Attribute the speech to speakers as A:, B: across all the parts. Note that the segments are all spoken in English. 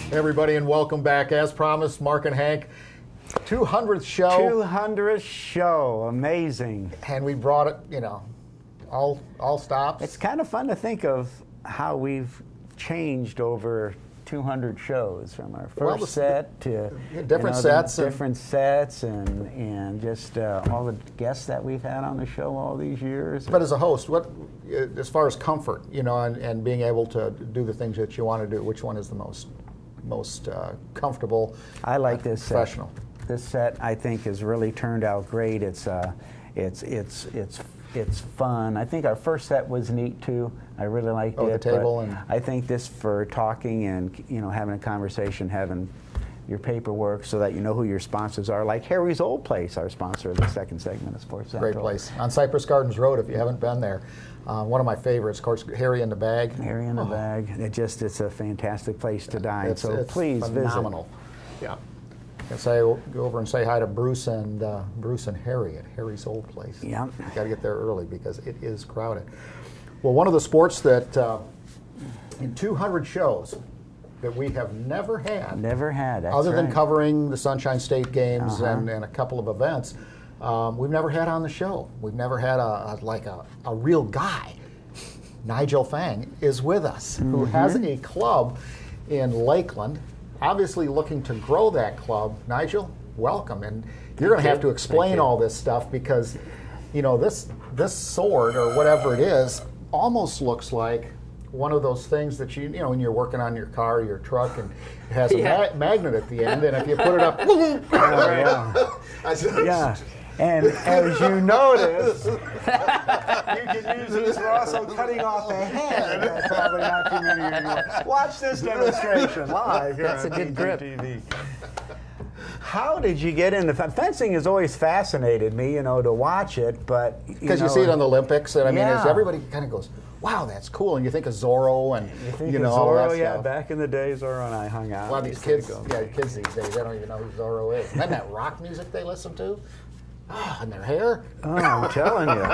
A: Hey everybody, and welcome back. As promised, Mark and Hank, 200th show.
B: 200th show, amazing.
A: And we brought it, you know, all stops.
B: It's kind of fun to think of how we've changed over 200 shows, from our first set to
A: different sets,
B: and just all the guests that we've had on the show all these years.
A: But as a host, what, as far as comfort, you know, and being able to do the things that you want to do, which one is the most comfortable?
B: I like this
A: professional.
B: This set, I think, has really turned out great. It's fun. I think our first set was neat too. I really liked it.
A: The table, and
B: I think this for talking and having a conversation, having your paperwork so that you know who your sponsors are. Like Harry's Old Place, our sponsor of the second segment of Sports Central.
A: Great place on Cypress Gardens Road. If you haven't been there, one of my favorites, of course, Harry in the Bag.
B: Harry in the Bag. It's a fantastic place to dine.
A: It's
B: please
A: phenomenal. Visit. Yeah. And go over and say hi to Bruce and Harry at Harry's Old Place.
B: Yeah.
A: You got to get there early because it is crowded. Well, one of the sports that in 200 shows that we have never had,
B: that's
A: other than
B: right.
A: covering the Sunshine State games and a couple of events, we've never had on the show. We've never had a real guy. Nigel Phang is with us, who has a club in Lakeland. Obviously looking to grow that club. Nigel, welcome. And you're going to have to explain all this stuff because, you know, this sword or whatever it is almost looks like one of those things that you know when you're working on your car or your truck and it has a magnet at the end, and if you put it up,
B: yeah. And as you notice, you can use this for also cutting off the head. That's probably not too many anymore. Watch this demonstration live here
C: That's
B: on
C: a good grip.
B: TV. How did you get into fencing? Has always fascinated me, to watch it, but
A: because you see it on the Olympics, and I mean, as everybody kind of goes, "Wow, that's cool," and you think of Zorro and all that stuff.
B: Back in the day, Zorro and I hung out.
A: A lot of these kids these days, they don't even know who Zorro is. And then that rock music they listen to. Oh, and their hair.
B: Oh, I'm telling you.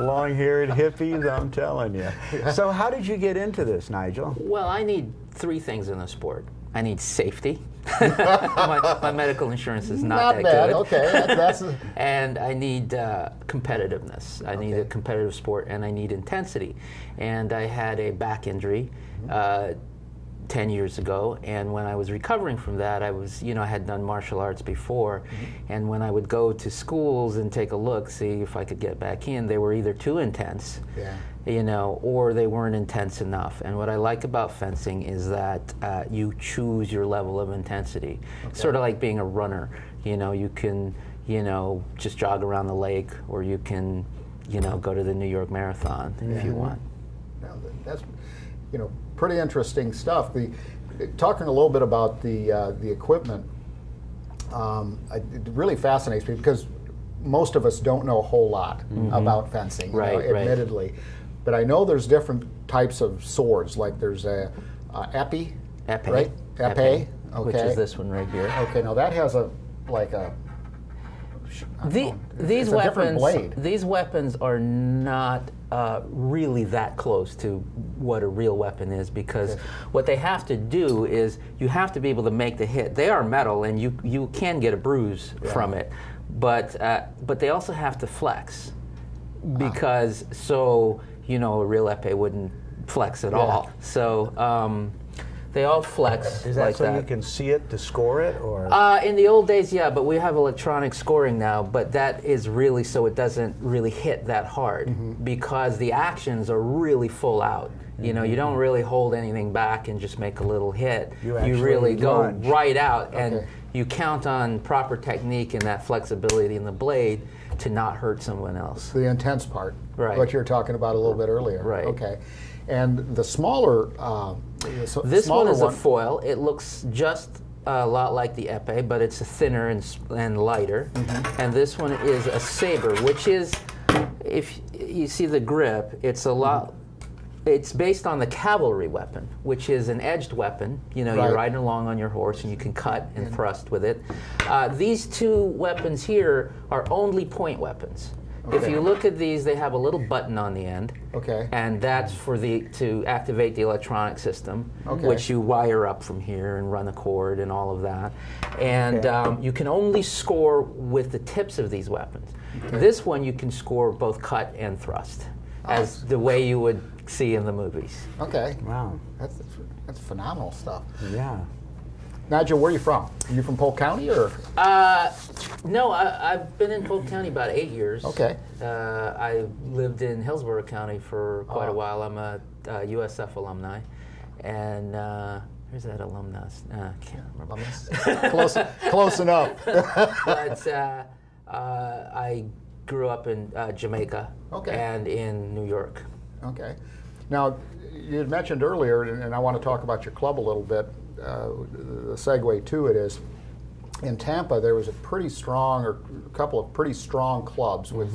B: Long-haired hippies, I'm telling you. So how did you get into this, Nigel?
C: Well, I need three things in the sport. I need safety. my medical insurance is not that
A: bad.
C: good.
A: Okay, that's
C: and I need competitiveness. I need a competitive sport, and I need intensity. And I had a back injury 10 years ago, and when I was recovering from that, I was, I had done martial arts before, and when I would go to schools and take a look, see if I could get back in, they were either too intense, or they weren't intense enough. And what I like about fencing is that you choose your level of intensity. Sort of like being a runner. You can, just jog around the lake, or you can, go to the New York Marathon if you want.
A: Now, that's, pretty interesting stuff. Talking a little bit about the equipment, it really fascinates me because most of us don't know a whole lot about fencing, admittedly. But I know there's different types of swords. Like there's a epee, right? Epee, okay.
C: Which is this one right here.
A: Okay, now that has
C: these weapons are not really that close to what a real weapon is, because what they have to do is you have to be able to make the hit. They are metal, and you can get a bruise from it, but they also have to flex, because a real epee wouldn't flex at all. So. They all flex.
B: Is that
C: like
B: so you can see it to score it, or?
C: In the old days, yeah, but we have electronic scoring now. But that is really so it doesn't really hit that hard, because the actions are really full out. You don't really hold anything back and just make a little hit. You really go right out, and you count on proper technique and that flexibility in the blade to not hurt someone else.
A: The intense part,
C: right?
A: What you were talking about a little bit earlier,
C: right?
A: Okay, and the smaller.
C: This one is a foil. It looks just a lot like the epee, but it's thinner and lighter. And this one is a saber, which is, if you see the grip, it's a lot. It's based on the cavalry weapon, which is an edged weapon. You're riding along on your horse and you can cut and thrust with it. These two weapons here are only point weapons. If you look at these, they have a little button on the end.
A: Okay.
C: And that's for to activate the electronic system,
A: Okay.
C: which you wire up from here and run a cord and all of that. And you can only score with the tips of these weapons. Okay. This one you can score both cut and thrust, as the way you would see in the movies.
A: Okay.
B: Wow.
A: That's phenomenal stuff.
B: Yeah.
A: Nigel, where are you from? Are you from Polk County or?
C: No, I've been in Polk County about 8 years.
A: Okay.
C: I lived in Hillsborough County for quite a while. I'm a USF alumni, and where's that alumnus? I can't remember.
A: Close enough.
C: But I grew up in Jamaica and in New York.
A: Okay. Now, you had mentioned earlier, and I want to talk about your club a little bit. The segue to it is, in Tampa, there was a couple of pretty strong clubs with,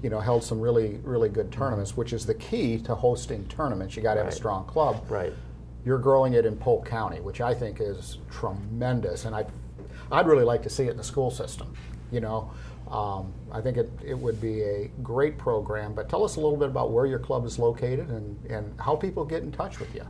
A: held some really, really good tournaments, which is the key to hosting tournaments. You got to have a strong club.
C: Right.
A: You're growing it in Polk County, which I think is tremendous, and I'd really like to see it in the school system. I think it would be a great program, but tell us a little bit about where your club is located and how people get in touch with you.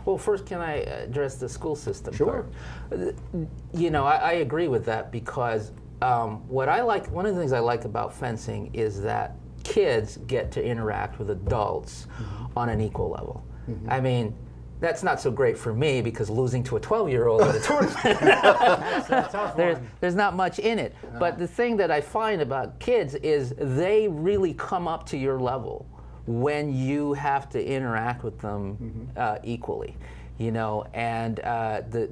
C: Well, first, can I address the school system?
A: Sure.
C: I agree with that because one of the things I like about fencing is that kids get to interact with adults on an equal level. I mean, that's not so great for me because losing to a 12-year-old at a tournament, there's not much in it. But the thing that I find about kids is they really come up to your level when you have to interact with them equally. And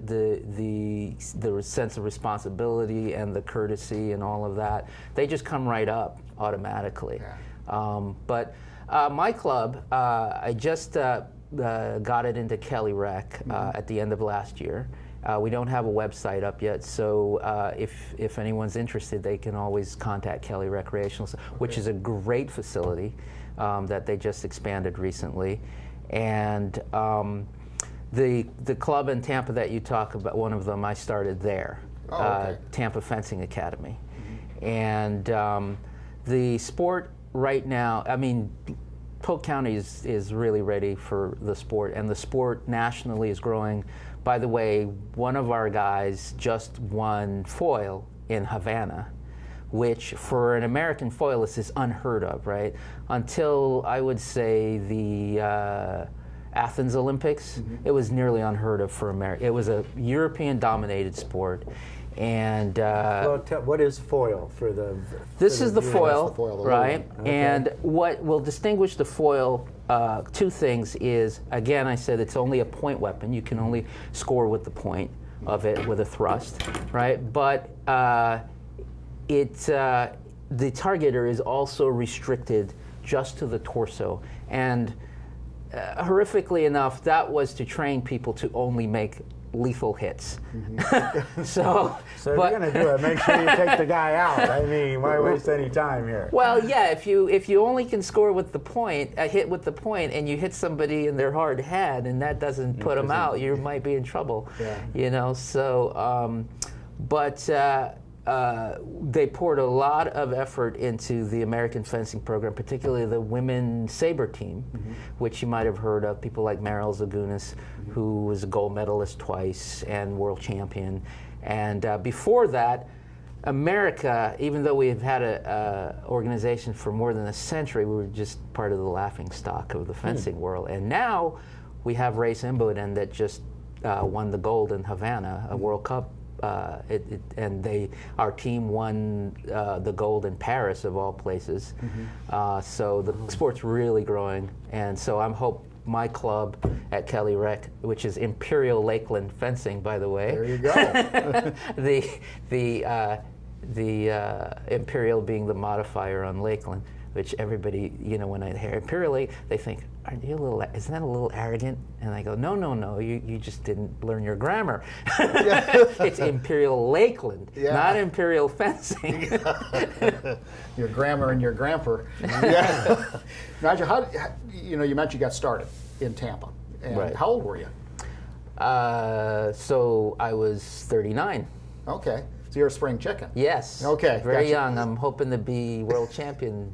C: the sense of responsibility and the courtesy and all of that, they just come right up automatically. Yeah. But my club, I just got it into Kelly Rec at the end of last year. We don't have a website up yet, so if anyone's interested, they can always contact Kelly Recreational, which is a great facility that they just expanded recently. And the club in Tampa that you talk about, one of them, I started there, Tampa Fencing Academy. And the sport right now, I mean, Polk County is really ready for the sport, and the sport nationally is growing. By the way, one of our guys just won foil in Havana, which for an American foilist is unheard of, right? Until, I would say, the Athens Olympics, it was nearly unheard of for America. It was a European-dominated sport. And
B: what is foil for the?
C: This is the foil, right?
B: Okay.
C: And what will distinguish the foil, two things is, again, I said it's only a point weapon. You can only score with the point of it with a thrust, right? But the targeter is also restricted just to the torso. And horrifically enough, that was to train people to only make lethal hits. So
B: if you're going to do it, make sure you take the guy out. I mean, why waste any time here?
C: Well, yeah, if you only can score with the point, a hit with the point, and you hit somebody in their hard head, and that doesn't put them out, you might be in trouble. Yeah. So, they poured a lot of effort into the American fencing program, particularly the women's saber team, which you might have heard of. People like Meryl Zagunis, who was a gold medalist twice and world champion. And before that, America, even though we've had an organization for more than a century, we were just part of the laughing stock of the fencing world. And now we have Ray Imboden that just won the gold in Havana, a World Cup. Our team won the gold in Paris, of all places. So the sport's really growing, and so I'm hope my club at Kelly Rec, which is Imperial Lakeland Fencing, by the way.
A: There you go.
C: the Imperial being the modifier on Lakeland, which everybody, when I hear Imperial Lake, they think, isn't that a little arrogant? And I go, no, you just didn't learn your grammar. It's Imperial Lakeland, not Imperial Fencing.
A: Your grammar and your grandpa. Yeah. Nigel, you mentioned you got started in Tampa. And
C: right.
A: How old were you?
C: So I was 39.
A: Okay. So you're a spring chicken.
C: Yes.
A: Okay.
C: Very young. I'm hoping to be world champion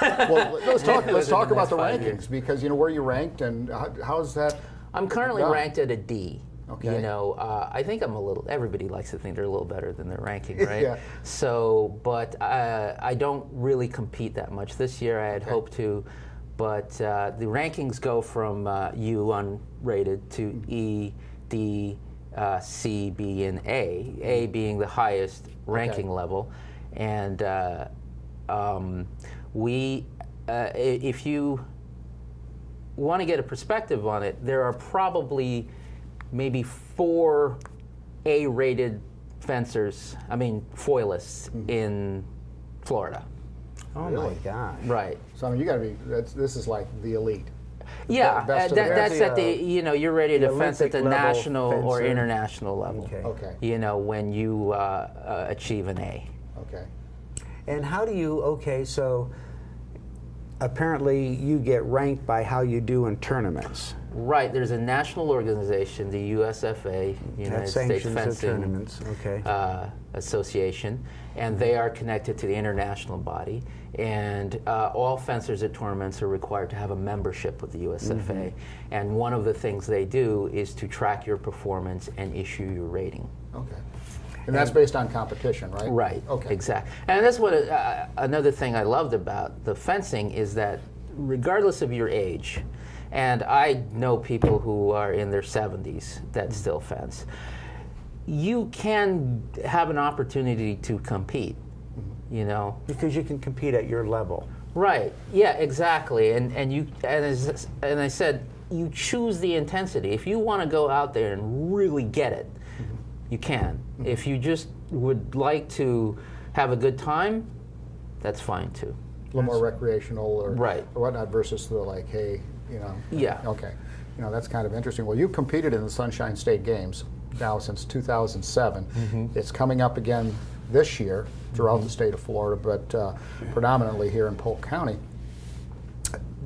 A: Well, let's talk
C: within the
A: about
C: next
A: the
C: 5
A: rankings
C: years.
A: because you know where you ranked and how's that?
C: I'm currently
A: done?
C: ranked at a D.
A: Okay.
C: You know, I think I'm a little. Everybody likes to think they're a little better than their ranking, right?
A: Yeah.
C: So, but I don't really compete that much this year. I had hoped to, but the rankings go from U unrated to E, D, C, B, and A. A being the highest ranking level, and if you want to get a perspective on it, there are probably maybe 4 A-rated fencers, foilists in Florida.
B: Oh my God!
C: Right.
A: So I mean, you got to be. This is like the elite.
C: Yeah,
A: best of the
C: that's
B: best.
C: at the, you're ready to fence at the
B: Olympic level
C: national or
B: fencer.
C: international level.
B: Okay.
A: Okay.
C: You know, when you achieve an A.
A: Okay.
B: And how do you? Okay, so apparently you get ranked by how you do in tournaments.
C: Right. There's a national organization, the USFA, United
B: That
C: States
B: sanctions the
C: Fencing
B: tournaments. Okay.
C: Association, and they are connected to the international body. And all fencers at tournaments are required to have a membership with the USFA. And one of the things they do is to track your performance and issue your rating.
A: Okay. And that's based on competition, right?
C: Right.
A: Okay.
C: Exactly. And that's what another thing I loved about the fencing is that regardless of your age, and I know people who are in their 70s that still fence, you can have an opportunity to compete, you know.
B: Because you can compete at your level.
C: Right. Yeah. Exactly. And I said, you choose the intensity. If you want to go out there and really get it, you can. If you just would like to have a good time, that's fine too.
A: A little more recreational or
C: Right.
A: or whatnot versus the like, hey, you know.
C: Yeah.
A: Okay. You know, that's kind of interesting. Well, you've competed in the Sunshine State Games now since 2007. It's coming up again this year throughout the state of Florida, but predominantly here in Polk County.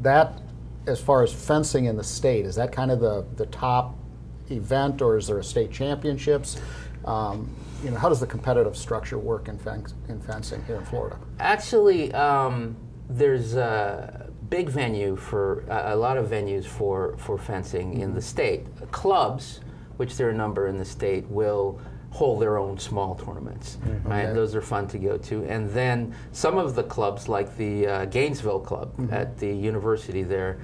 A: That, as far as fencing in the state, is that kind of the top event, or is there a state championships? You know, how does the competitive structure work in fencing here in Florida?
C: Actually, there's a big venue for a lot of venues for fencing in the state. Clubs, which there are a number in the state, will hold their own small tournaments. Right?
A: Okay.
C: Those are fun to go to. And then some of the clubs, like the Gainesville Club at the university there,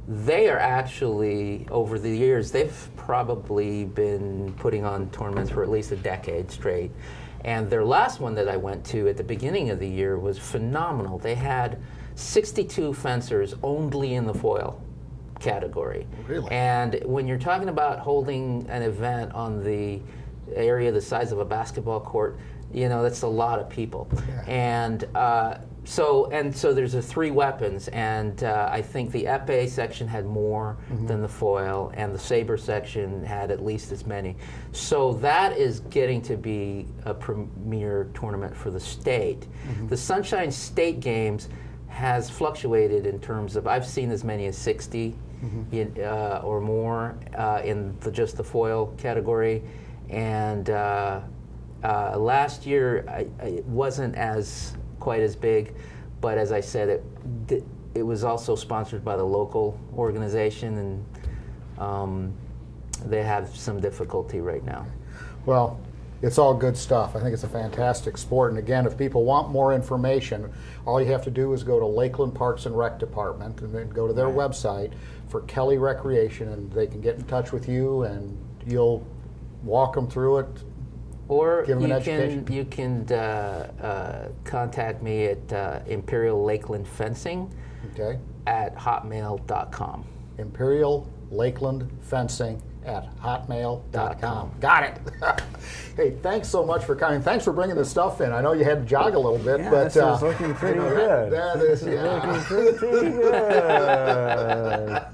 C: they are actually, over the years, they've probably been putting on tournaments for at least a decade straight. And their last one that I went to at the beginning of the year was phenomenal. They had 62 fencers only in the foil category.
A: Really?
C: And when you're talking about holding an event on the area the size of a basketball court, you know, that's a lot of people.
A: Yeah.
C: And so there's the 3 weapons, and I think the epee section had more than the foil, and the saber section had at least as many. So that is getting to be a premier tournament for the state. The Sunshine State Games has fluctuated in terms of, I've seen as many as 60 or more in just the foil category. And last year it wasn't quite as big, but as I said, it was also sponsored by the local organization, and they have some difficulty right now.
A: Well, it's all good stuff. I think it's a fantastic sport. And again, if people want more information, all you have to do is go to Lakeland Parks and Rec Department and then go to their website for Kelly Recreation, and they can get in touch with you, and you'll walk them through it.
C: Or
A: Give them an education.
C: you can contact me at Imperial Lakeland Fencing at hotmail.com.
A: Imperial Lakeland Fencing at hotmail.com. Got it. Hey, thanks so much for coming. Thanks for bringing the stuff in. I know you had to jog a little bit,
B: Yeah,
A: but
B: this is looking pretty good.
A: That is,
B: Looking pretty good.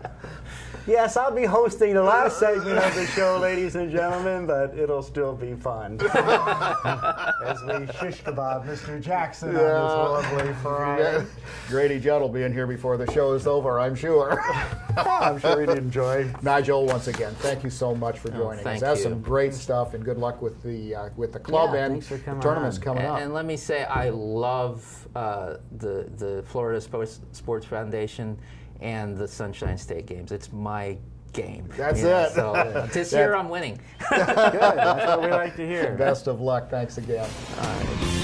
B: yes, I'll be hosting the last segment of the show, ladies and gentlemen, but it'll still be fun. As we shish kebab Mr. Jackson on this lovely Friday.
A: Grady Judd will be in here before the show is over, I'm sure.
B: I'm sure he'd enjoy.
A: Nigel, once again, thank you so much for joining us.
C: Thank
A: That's
C: you.
A: some great stuff, and good luck with the club and
B: thanks for coming
A: the tournaments
B: on.
A: coming up.
C: And let me say, I love the Florida Sports Foundation and the Sunshine State Games. It's my game.
A: That's it.
C: So this year I'm winning.
B: Good. That's what we like to hear.
A: Best of luck. Thanks again.
C: All right.